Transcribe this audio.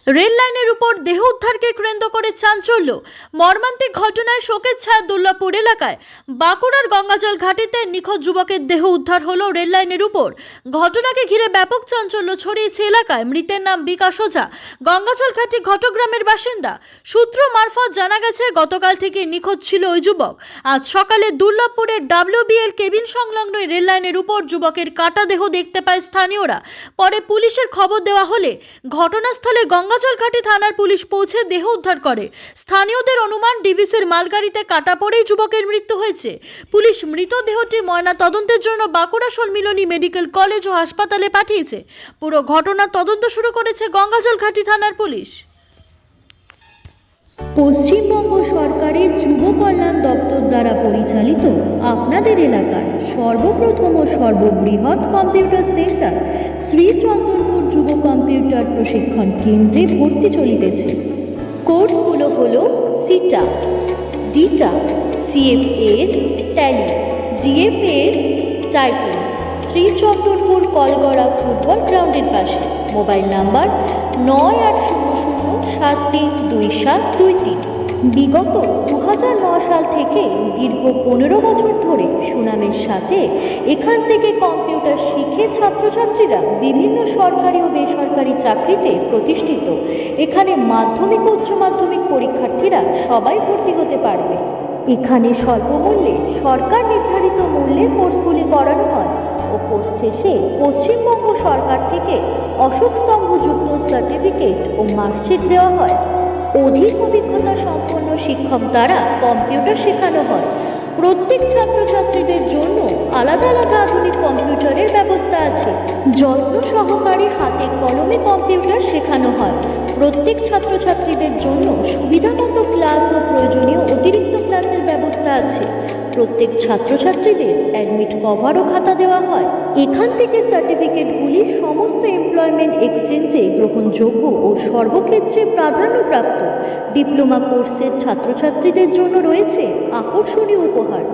Rail লাইনের উপর দেহ উদ্ধারকে কেন্দ্র করে চাঞ্চল্য। মর্মান্তিক ঘটনায় শোকের ছায়া দুর্গাপুর এলাকায়। বাঁকুড়ার গঙ্গাজল ঘাটিতে নিখোঁজ যুবকের দেহ উদ্ধার হলো রেল লাইনের উপর। ঘটনাকে ঘিরে ব্যাপক চাঞ্চল্য ছড়িয়েছে এলাকায়। মৃতের নাম বিকাশ ওঝা, গঙ্গাজল ঘাটি ঘটগ্রামের বাসিন্দা। সূত্র মারফত জানা গেছে গতকাল থেকে নিখোঁজ ছিল ওই যুবক। আজ সকালে দুর্গাপুরের WBL কেবিন সংলগ্ন রেল লাইনের উপর যুবকের কাটা দেহ দেখতে পায় স্থানীয়রা। পরে পুলিশের খবর দেওয়া হলে ঘটনাস্থলে গঙ্গাজলঘাটি থানার পুলিশ পৌঁছে দেহ উদ্ধার করে। স্থানীয়দের অনুমান ডিভিসির মালগাড়িতে কাটা পড়েই যুবকের মৃত্যু হয়েছে। পুলিশ মৃতদেহটি ময়না তদন্তের জন্য বাঁকুড়া সম্মিলনী মেডিকেল কলেজ ও হাসপাতালে পাঠিয়েছে। পুরো ঘটনার তদন্ত শুরু করেছে গঙ্গাজলঘাটি থানার পুলিশ। পশ্চিমবঙ্গ সরকারের যুব কল্যাণ দপ্তর দ্বারা পরিচালিত আপনাদের এলাকার সর্বপ্রথম ও সর্ববৃহৎ কম্পিউটার সেন্টার শ্রীচন্দনপুর যুব কম্পিউটার প্রশিক্ষণ কেন্দ্রে ভর্তি চলিতেছে। কোর্সগুলো হলো CITA, DITA, CFS, Tally, DFS, typing. Srichandanpur Kalgara football গ্রাউন্ডের পাশে। Mobile number 9800732723। বিগত 2009 সাল থেকে দীর্ঘ 15 বছর ধরে সুনামের সাথে এখান থেকে কম্পিউটার শিখে ছাত্রছাত্রীরা বিভিন্ন সরকারি ও বেসরকারি চাকরিতে প্রতিষ্ঠিত। এখানে মাধ্যমিক ও উচ্চ মাধ্যমিক পরীক্ষার্থীরা সবাই ভর্তি হতে পারবে। এখানে স্বল্প মূল্যে সরকার নির্ধারিত মূল্যে কোর্সগুলি করানো হয় ও কোর্স শেষে পশ্চিমবঙ্গ সরকার থেকে অশোক স্তম্ভযুক্ত সার্টিফিকেট ও মার্কশিট দেওয়া হয়। অধিক অভিজ্ঞতা সম্পন্ন শিক্ষক দ্বারা কম্পিউটার শেখানো হয়। প্রত্যেক ছাত্রছাত্রীদের জন্য আলাদা আলাদা আধুনিক কম্পিউটারের ব্যবস্থা আছে। যত্ন সহকারে হাতে কলমে কম্পিউটার শেখানো হয়। প্রত্যেক ছাত্রছাত্রীদের জন্য সুবিধামতো ক্লাস ও প্রয়োজনীয় অতিরিক্ত ক্লাসের ব্যবস্থা আছে। প্রত্যেক ছাত্রছাত্রীদের অ্যাডমিট কভার ও খাতা দেওয়া হয়। এখান থেকে সার্টিফিকেটগুলি সমস্ত এমপ্লয়মেন্ট এক্সচেঞ্জে গ্রহণযোগ্য ও সর্বক্ষেত্রে প্রাধান্যপ্রাপ্ত। ডিপ্লোমা কোর্সের ছাত্রছাত্রীদের জন্য রয়েছে আকর্ষণীয় উপহার।